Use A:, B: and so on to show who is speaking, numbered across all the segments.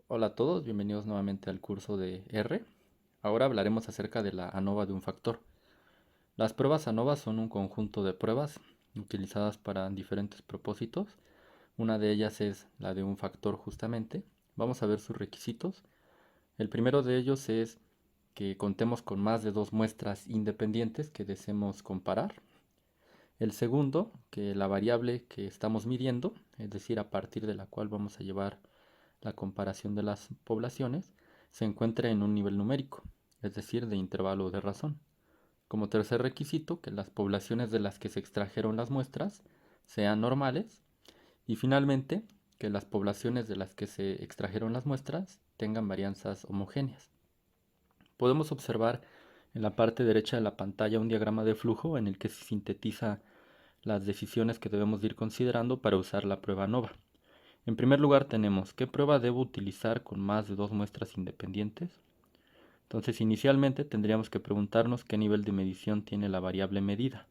A: Hola a todos, bienvenidos nuevamente al curso de R. Ahora hablaremos acerca de la ANOVA de un factor. Las pruebas ANOVA son un conjunto de pruebas utilizadas para diferentes propósitos. Una de ellas es la de un factor justamente. Vamos a ver sus requisitos. El primero de ellos es que contemos con más de dos muestras independientes que deseemos comparar. El segundo, que la variable que estamos midiendo, es decir, a partir de la cual vamos a llevar la comparación de las poblaciones, se encuentre en un nivel numérico, es decir, de intervalo de razón. Como tercer requisito, que las poblaciones de las que se extrajeron las muestras sean normales. Y finalmente, que las poblaciones de las que se extrajeron las muestras tengan varianzas homogéneas. Podemos observar en la parte derecha de la pantalla un diagrama de flujo en el que se sintetiza las decisiones que debemos ir considerando para usar la prueba ANOVA. En primer lugar tenemos qué prueba debo utilizar con más de dos muestras independientes. Entonces inicialmente tendríamos que preguntarnos qué nivel de medición tiene la variable medida.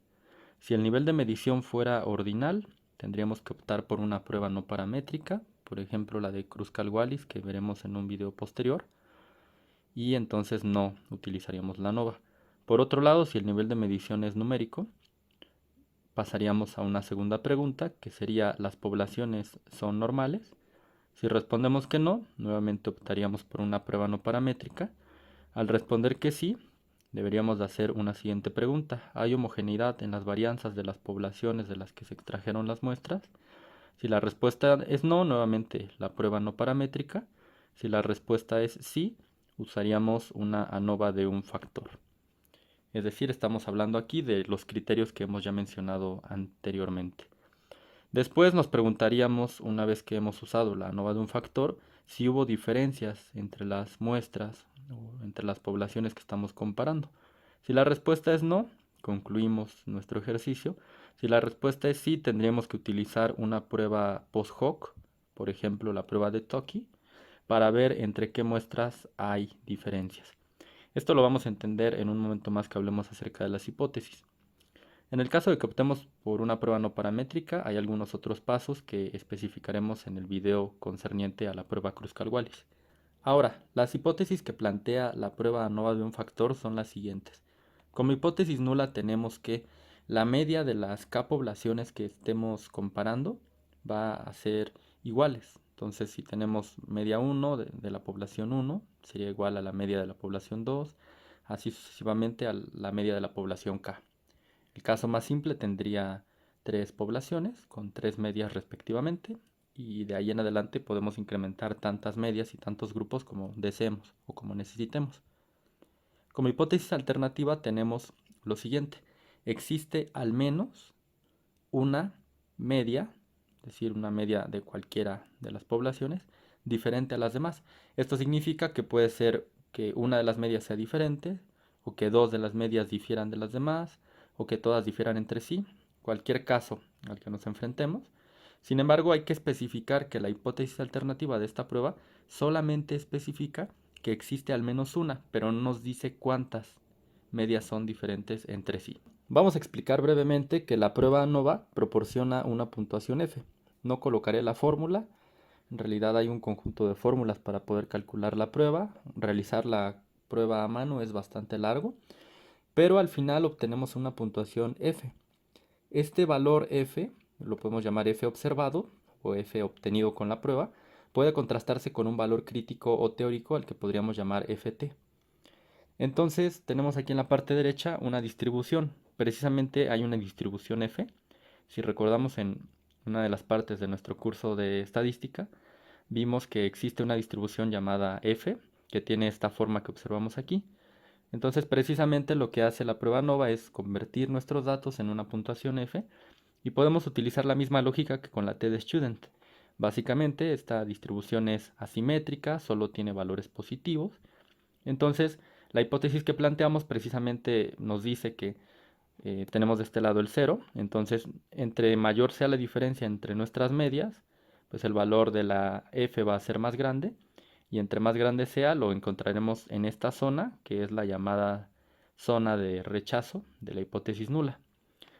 A: Si el nivel de medición fuera ordinal, tendríamos que optar por una prueba no paramétrica, por ejemplo la de Kruskal-Wallis que veremos en un video posterior, y entonces no utilizaríamos la ANOVA. Por otro lado, si el nivel de medición es numérico, pasaríamos a una segunda pregunta, que sería ¿las poblaciones son normales? Si respondemos que no, nuevamente optaríamos por una prueba no paramétrica. Al responder que sí, deberíamos de hacer una siguiente pregunta. ¿Hay homogeneidad en las varianzas de las poblaciones de las que se extrajeron las muestras? Si la respuesta es no, nuevamente la prueba no paramétrica. Si la respuesta es sí, usaríamos una ANOVA de un factor. Es decir, estamos hablando aquí de los criterios que hemos ya mencionado anteriormente. Después nos preguntaríamos, una vez que hemos usado la ANOVA de un factor, si hubo diferencias entre las muestras o entre las poblaciones que estamos comparando. Si la respuesta es no, concluimos nuestro ejercicio. Si la respuesta es sí, tendríamos que utilizar una prueba post hoc, por ejemplo la prueba de Toki, para ver entre qué muestras hay diferencias. Esto lo vamos a entender en un momento más que hablemos acerca de las hipótesis. En el caso de que optemos por una prueba no paramétrica, hay algunos otros pasos que especificaremos en el video concerniente a la prueba Kruskal-Wallis. Ahora, las hipótesis que plantea la prueba ANOVA de un factor son las siguientes. Como hipótesis nula tenemos que la media de las K poblaciones que estemos comparando va a ser iguales. Entonces, si tenemos media 1 de la población 1, sería igual a la media de la población 2, así sucesivamente a la media de la población K. El caso más simple tendría tres poblaciones con tres medias respectivamente, y de ahí en adelante podemos incrementar tantas medias y tantos grupos como deseemos o como necesitemos. Como hipótesis alternativa tenemos lo siguiente: existe al menos una media, es decir, una media de cualquiera de las poblaciones, diferente a las demás. Esto significa que puede ser que una de las medias sea diferente, o que dos de las medias difieran de las demás, o que todas difieran entre sí, cualquier caso al que nos enfrentemos. Sin embargo, hay que especificar que la hipótesis alternativa de esta prueba solamente especifica que existe al menos una, pero no nos dice cuántas medias son diferentes entre sí. Vamos a explicar brevemente que la prueba ANOVA proporciona una puntuación F. No colocaré la fórmula, en realidad hay un conjunto de fórmulas para poder calcular la prueba. Realizar la prueba a mano es bastante largo, pero al final obtenemos una puntuación F. Este valor F, lo podemos llamar F observado o F obtenido con la prueba, puede contrastarse con un valor crítico o teórico al que podríamos llamar Ft. Entonces tenemos aquí en la parte derecha una distribución. Precisamente hay una distribución F. Si recordamos en una de las partes de nuestro curso de estadística, vimos que existe una distribución llamada F, que tiene esta forma que observamos aquí. Entonces precisamente lo que hace la prueba ANOVA es convertir nuestros datos en una puntuación F, y podemos utilizar la misma lógica que con la T de Student. Básicamente esta distribución es asimétrica, solo tiene valores positivos. Entonces, la hipótesis que planteamos precisamente nos dice que tenemos de este lado el 0, entonces entre mayor sea la diferencia entre nuestras medias, pues el valor de la f va a ser más grande, y entre más grande sea lo encontraremos en esta zona, que es la llamada zona de rechazo de la hipótesis nula.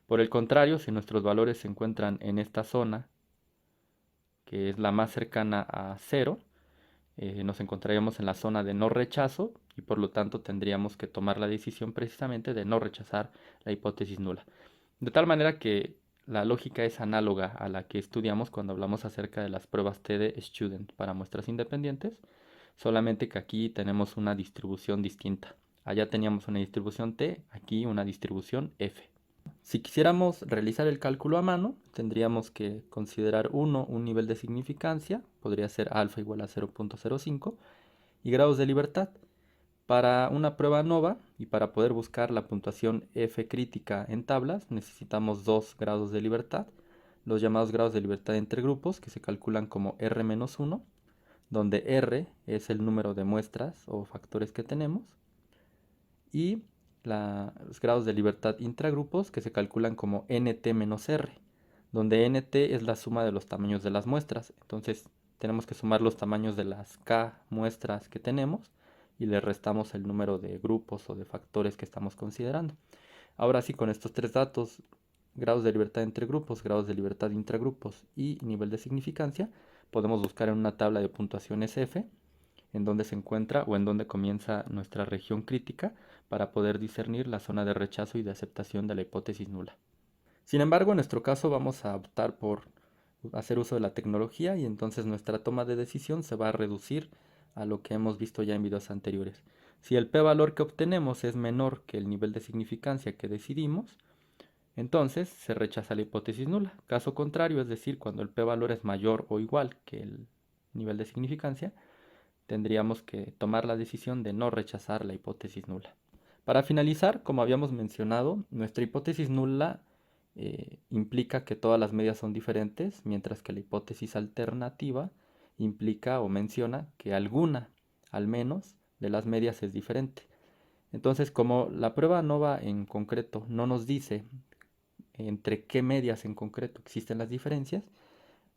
A: Por el contrario, si nuestros valores se encuentran en esta zona, que es la más cercana a 0, nos encontraríamos en la zona de no rechazo y por lo tanto tendríamos que tomar la decisión precisamente de no rechazar la hipótesis nula. De tal manera que la lógica es análoga a la que estudiamos cuando hablamos acerca de las pruebas T de Student para muestras independientes, solamente que aquí tenemos una distribución distinta. Allá teníamos una distribución T, aquí una distribución F. Si quisiéramos realizar el cálculo a mano, tendríamos que considerar un nivel de significancia, podría ser alfa igual a 0.05, y grados de libertad. Para una prueba ANOVA y para poder buscar la puntuación F crítica en tablas, necesitamos 2 grados de libertad, los llamados grados de libertad entre grupos, que se calculan como R-1, donde R es el número de muestras o factores que tenemos, y los grados de libertad intragrupos, que se calculan como NT-R, donde NT es la suma de los tamaños de las muestras. Entonces tenemos que sumar los tamaños de las K muestras que tenemos y le restamos el número de grupos o de factores que estamos considerando. Ahora sí, con estos tres datos, grados de libertad entre grupos, grados de libertad intragrupos y nivel de significancia, podemos buscar en una tabla de puntuaciones F en dónde se encuentra o en dónde comienza nuestra región crítica para poder discernir la zona de rechazo y de aceptación de la hipótesis nula. Sin embargo, en nuestro caso vamos a optar por hacer uso de la tecnología y entonces nuestra toma de decisión se va a reducir a lo que hemos visto ya en videos anteriores. Si el p-valor que obtenemos es menor que el nivel de significancia que decidimos, entonces se rechaza la hipótesis nula. Caso contrario, es decir, cuando el p-valor es mayor o igual que el nivel de significancia, tendríamos que tomar la decisión de no rechazar la hipótesis nula. Para finalizar, como habíamos mencionado, nuestra hipótesis nula implica que todas las medias son diferentes, mientras que la hipótesis alternativa implica o menciona que alguna, al menos, de las medias es diferente. Entonces, como la prueba ANOVA en concreto no nos dice entre qué medias en concreto existen las diferencias,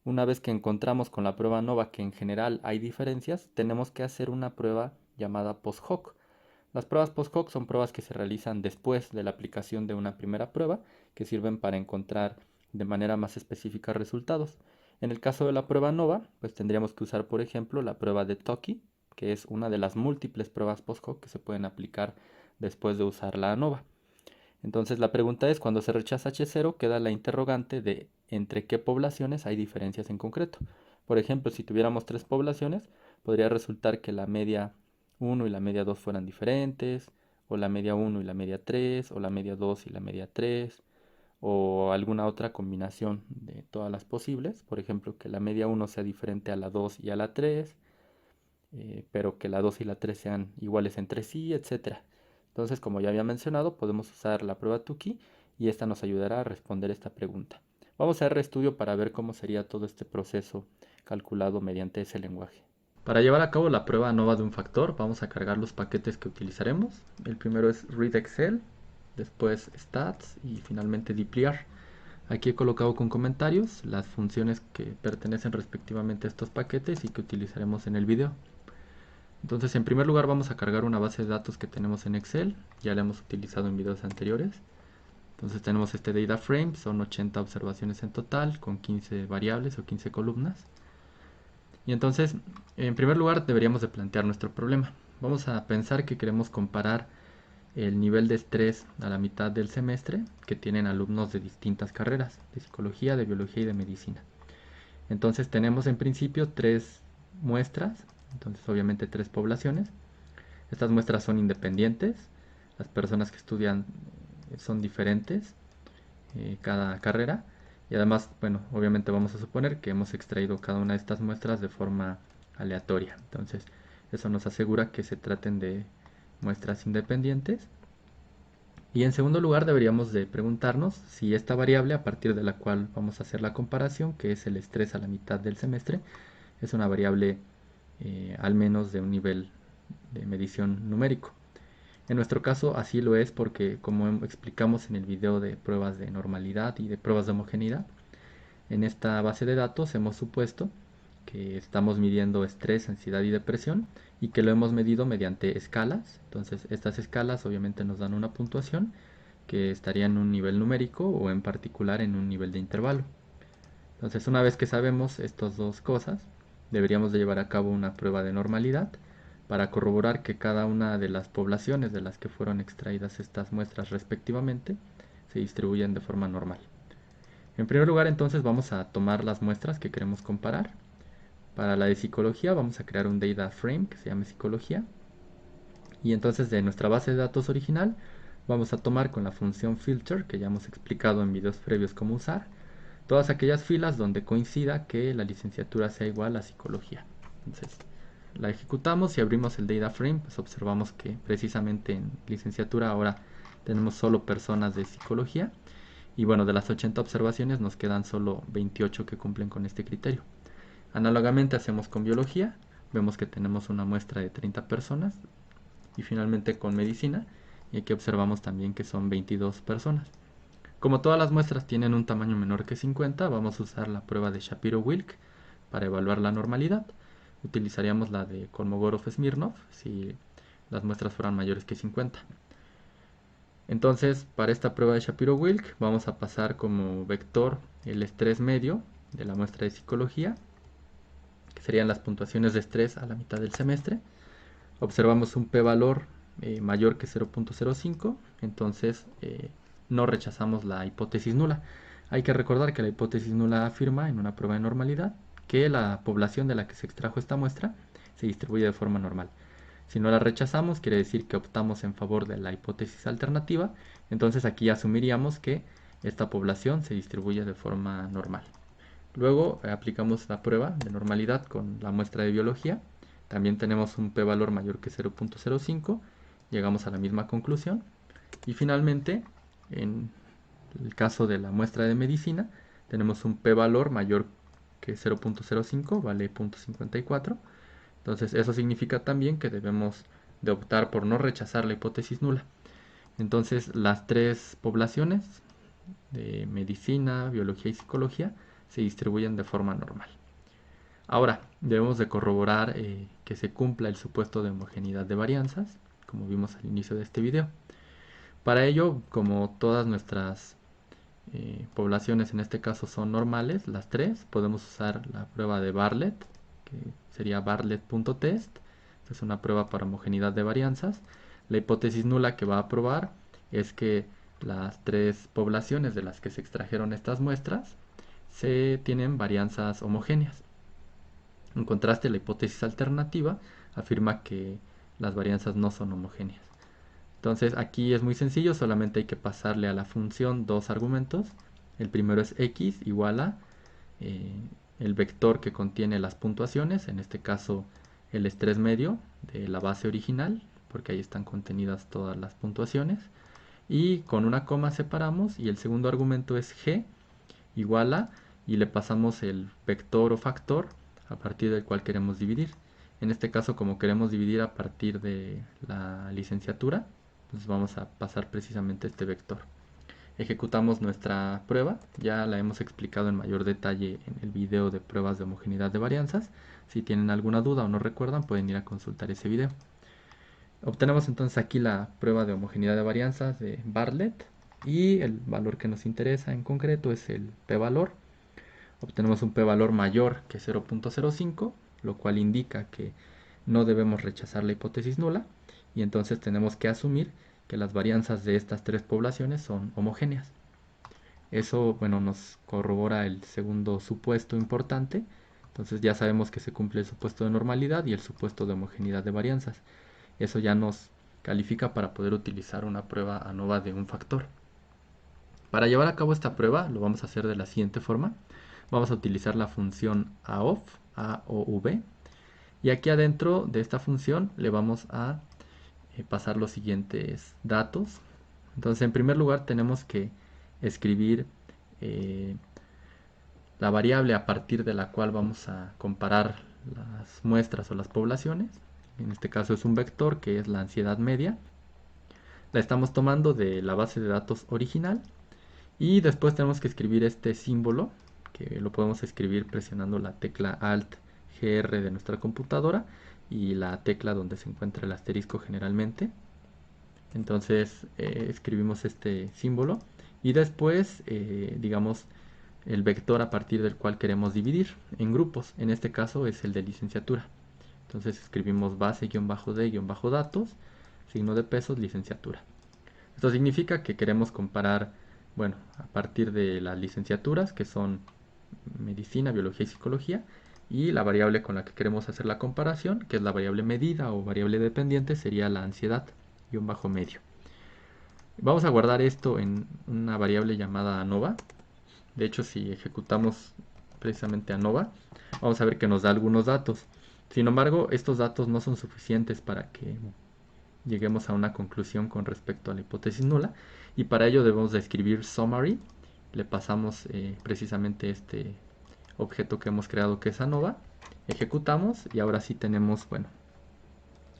A: una vez que encontramos con la prueba ANOVA que en general hay diferencias, tenemos que hacer una prueba llamada post-hoc. Las pruebas post-hoc son pruebas que se realizan después de la aplicación de una primera prueba, que sirven para encontrar de manera más específica resultados. En el caso de la prueba ANOVA, pues tendríamos que usar, por ejemplo, la prueba de Toki, que es una de las múltiples pruebas post-hoc que se pueden aplicar después de usar la ANOVA. Entonces la pregunta es, cuando se rechaza H0, queda la interrogante de entre qué poblaciones hay diferencias en concreto. Por ejemplo, si tuviéramos 3 poblaciones, podría resultar que la media 1 y la media 2 fueran diferentes, o la media 1 y la media 3, o la media 2 y la media 3, o alguna otra combinación de todas las posibles. Por ejemplo, que la media 1 sea diferente a la 2 y a la 3, pero que la 2 y la 3 sean iguales entre sí, etc. Entonces, como ya había mencionado, podemos usar la prueba Tukey y esta nos ayudará a responder esta pregunta. Vamos a hacer estudio para ver cómo sería todo este proceso calculado mediante ese lenguaje. Para llevar a cabo la prueba ANOVA de un factor, vamos a cargar los paquetes que utilizaremos. El primero es readExcel, después stats y finalmente dplyr. Aquí he colocado con comentarios las funciones que pertenecen respectivamente a estos paquetes y que utilizaremos en el video. Entonces, en primer lugar vamos a cargar una base de datos que tenemos en Excel, ya la hemos utilizado en videos anteriores. Entonces tenemos este data frame, son 80 observaciones en total, con 15 variables o 15 columnas. Y entonces, en primer lugar deberíamos de plantear nuestro problema. Vamos a pensar que queremos comparar el nivel de estrés a la mitad del semestre que tienen alumnos de distintas carreras, de psicología, de biología y de medicina. Entonces tenemos en principio 3 muestras, entonces obviamente 3 poblaciones. Estas muestras son independientes, las personas que estudian son diferentes, cada carrera, y además, bueno, obviamente vamos a suponer que hemos extraído cada una de estas muestras de forma aleatoria. Entonces, eso nos asegura que se traten de muestras independientes. Y en segundo lugar, deberíamos de preguntarnos si esta variable a partir de la cual vamos a hacer la comparación, que es el estrés a la mitad del semestre, es una variable al menos de un nivel de medición numérico. En nuestro caso así lo es porque, como explicamos en el video de pruebas de normalidad y de pruebas de homogeneidad, en esta base de datos hemos supuesto que estamos midiendo estrés, ansiedad y depresión y que lo hemos medido mediante escalas. Entonces estas escalas obviamente nos dan una puntuación que estaría en un nivel numérico o en particular en un nivel de intervalo. Entonces, una vez que sabemos estas dos cosas, deberíamos de llevar a cabo una prueba de normalidad para corroborar que cada una de las poblaciones de las que fueron extraídas estas muestras respectivamente se distribuyen de forma normal. En primer lugar, entonces vamos a tomar las muestras que queremos comparar. Para la de psicología vamos a crear un data frame que se llame psicología. Y entonces de nuestra base de datos original vamos a tomar con la función filter, que ya hemos explicado en videos previos cómo usar, todas aquellas filas donde coincida que la licenciatura sea igual a psicología. Entonces la ejecutamos y abrimos el data frame, pues observamos que precisamente en licenciatura ahora tenemos solo personas de psicología. Y bueno, de las 80 observaciones nos quedan solo 28 que cumplen con este criterio. Análogamente hacemos con biología, vemos que tenemos una muestra de 30 personas. Y finalmente con medicina, y aquí observamos también que son 22 personas. Como todas las muestras tienen un tamaño menor que 50, vamos a usar la prueba de Shapiro-Wilk para evaluar la normalidad. Utilizaríamos la de Kolmogorov-Smirnov si las muestras fueran mayores que 50. Entonces, para esta prueba de Shapiro-Wilk vamos a pasar como vector el estrés medio de la muestra de psicología, que serían las puntuaciones de estrés a la mitad del semestre. Observamos un p-valor mayor que 0.05, entonces no rechazamos la hipótesis nula. Hay que recordar que la hipótesis nula afirma en una prueba de normalidad que la población de la que se extrajo esta muestra se distribuye de forma normal. Si no la rechazamos, quiere decir que optamos en favor de la hipótesis alternativa, entonces aquí asumiríamos que esta población se distribuye de forma normal. Luego aplicamos la prueba de normalidad con la muestra de biología. También tenemos un p-valor mayor que 0.05, llegamos a la misma conclusión. Y finalmente, en el caso de la muestra de medicina, tenemos un p-valor mayor que 0.05, vale 0.54. Entonces eso significa también que debemos de optar por no rechazar la hipótesis nula. Entonces las tres poblaciones de medicina, biología y psicología se distribuyen de forma normal. Ahora, debemos de corroborar que se cumpla el supuesto de homogeneidad de varianzas, como vimos al inicio de este video. Para ello, como todas nuestras poblaciones en este caso son normales, las tres, podemos usar la prueba de Bartlett, que sería bartlett.test. Es una prueba para homogeneidad de varianzas. La hipótesis nula que va a probar es que las tres poblaciones de las que se extrajeron estas muestras se tienen varianzas homogéneas. En contraste, la hipótesis alternativa afirma que las varianzas no son homogéneas. Entonces aquí es muy sencillo, solamente hay que pasarle a la función dos argumentos. El primero es x igual a el vector que contiene las puntuaciones, en este caso el estrés medio de la base original, porque ahí están contenidas todas las puntuaciones. Y con una coma separamos, y el segundo argumento es g igual a, y le pasamos el vector o factor a partir del cual queremos dividir. En este caso, como queremos dividir a partir de la licenciatura, pues vamos a pasar precisamente este vector. Ejecutamos nuestra prueba, ya la hemos explicado en mayor detalle en el video de pruebas de homogeneidad de varianzas. Si tienen alguna duda o no recuerdan, pueden ir a consultar ese video. Obtenemos entonces aquí la prueba de homogeneidad de varianzas de Bartlett, y el valor que nos interesa en concreto es el p-valor. Obtenemos un p-valor mayor que 0.05, lo cual indica que no debemos rechazar la hipótesis nula, y entonces tenemos que asumir que las varianzas de estas tres poblaciones son homogéneas. Eso, bueno, nos corrobora el segundo supuesto importante. Entonces ya sabemos que se cumple el supuesto de normalidad y el supuesto de homogeneidad de varianzas. Eso ya nos califica para poder utilizar una prueba ANOVA de un factor. Para llevar a cabo esta prueba lo vamos a hacer de la siguiente forma. Vamos a utilizar la función AOV, AOV, y aquí adentro de esta función le vamos a pasar los siguientes datos. Entonces, en primer lugar tenemos que escribir la variable a partir de la cual vamos a comparar las muestras o las poblaciones. En este caso es un vector que es la ansiedad media. La estamos tomando de la base de datos original, y después tenemos que escribir este símbolo, que lo podemos escribir presionando la tecla Alt GR de nuestra computadora y la tecla donde se encuentra el asterisco generalmente. Entonces escribimos este símbolo y después, digamos, el vector a partir del cual queremos dividir en grupos. En este caso es el de licenciatura. Entonces escribimos base-d-datos, signo de pesos, licenciatura. Esto significa que queremos comparar, bueno, a partir de las licenciaturas, que son medicina, biología y psicología, y la variable con la que queremos hacer la comparación, que es la variable medida o variable dependiente, sería la ansiedad, -medio. Vamos a guardar esto en una variable llamada ANOVA. De hecho, si ejecutamos precisamente ANOVA, vamos a ver que nos da algunos datos. Sin embargo, estos datos no son suficientes para que lleguemos a una conclusión con respecto a la hipótesis nula, y para ello debemos de escribir summary. Le pasamos precisamente este objeto que hemos creado, que es ANOVA, ejecutamos y ahora sí tenemos, bueno,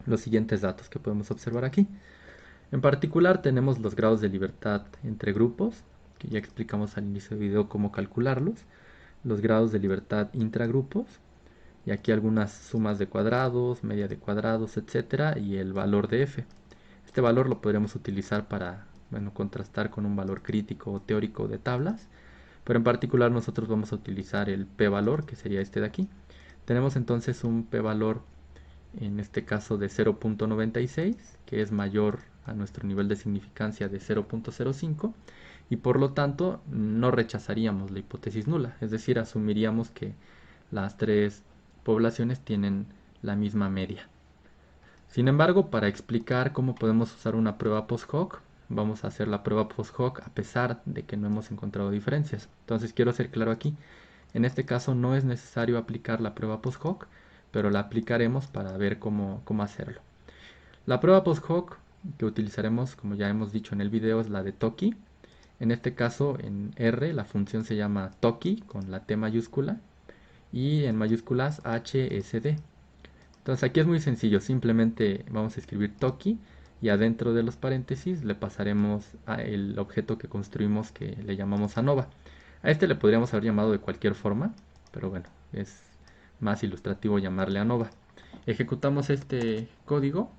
A: los siguientes datos que podemos observar aquí. En particular tenemos los grados de libertad entre grupos, que ya explicamos al inicio del video cómo calcularlos, los grados de libertad intragrupos, y aquí algunas sumas de cuadrados, media de cuadrados, etcétera, y el valor de f. Este valor lo podríamos utilizar para, bueno, contrastar con un valor crítico o teórico de tablas, pero en particular nosotros vamos a utilizar el p-valor, que sería este de aquí. Tenemos entonces un p-valor, en este caso de 0.96, que es mayor a nuestro nivel de significancia de 0.05, y por lo tanto no rechazaríamos la hipótesis nula, es decir, asumiríamos que las tres poblaciones tienen la misma media. Sin embargo, para explicar cómo podemos usar una prueba post-hoc, vamos a hacer la prueba post-hoc a pesar de que no hemos encontrado diferencias. Entonces quiero ser claro aquí, en este caso no es necesario aplicar la prueba post-hoc, pero la aplicaremos para ver cómo hacerlo. La prueba post-hoc que utilizaremos, como ya hemos dicho en el video, es la de Toki. En este caso, en R, la función se llama Toki con la T mayúscula y en mayúsculas HSD. Entonces aquí es muy sencillo, simplemente vamos a escribir Toki y adentro de los paréntesis le pasaremos el objeto que construimos, que le llamamos ANOVA. A este le podríamos haber llamado de cualquier forma, pero bueno, es más ilustrativo llamarle ANOVA. Ejecutamos este código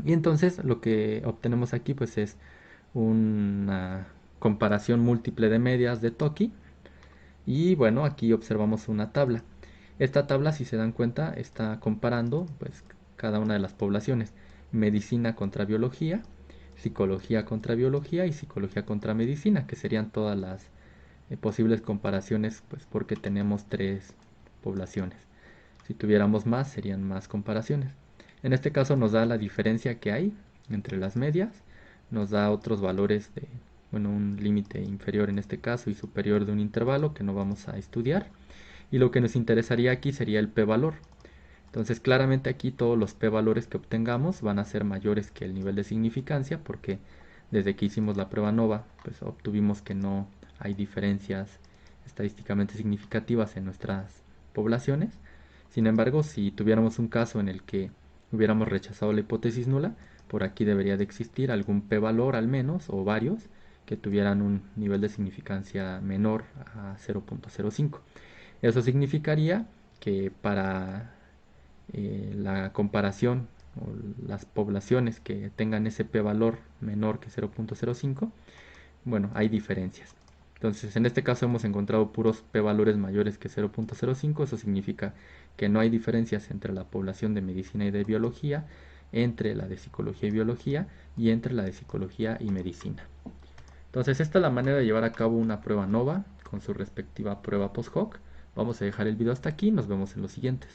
A: y entonces lo que obtenemos aquí pues es una comparación múltiple de medias de Toki. Y bueno, aquí observamos una tabla. Esta tabla, si se dan cuenta, está comparando pues cada una de las poblaciones: medicina contra biología, psicología contra biología y psicología contra medicina, que serían todas las posibles comparaciones, pues porque tenemos tres poblaciones. Si tuviéramos más, serían más comparaciones. En este caso nos da la diferencia que hay entre las medias, nos da otros valores de, bueno, un límite inferior en este caso y superior de un intervalo que no vamos a estudiar. Y lo que nos interesaría aquí sería el p-valor. Entonces claramente aquí todos los p-valores que obtengamos van a ser mayores que el nivel de significancia, porque desde que hicimos la prueba ANOVA pues obtuvimos que no hay diferencias estadísticamente significativas en nuestras poblaciones. Sin embargo, si tuviéramos un caso en el que hubiéramos rechazado la hipótesis nula, por aquí debería de existir algún p-valor al menos, o varios, que tuvieran un nivel de significancia menor a 0.05. Eso significaría que para la comparación o las poblaciones que tengan ese p-valor menor que 0.05, bueno, hay diferencias. Entonces, en este caso hemos encontrado puros p-valores mayores que 0.05. Eso significa que no hay diferencias entre la población de medicina y de biología, entre la de psicología y biología y entre la de psicología y medicina. Entonces, esta es la manera de llevar a cabo una prueba ANOVA con su respectiva prueba post-hoc. Vamos a dejar el video hasta aquí, nos vemos en los siguientes.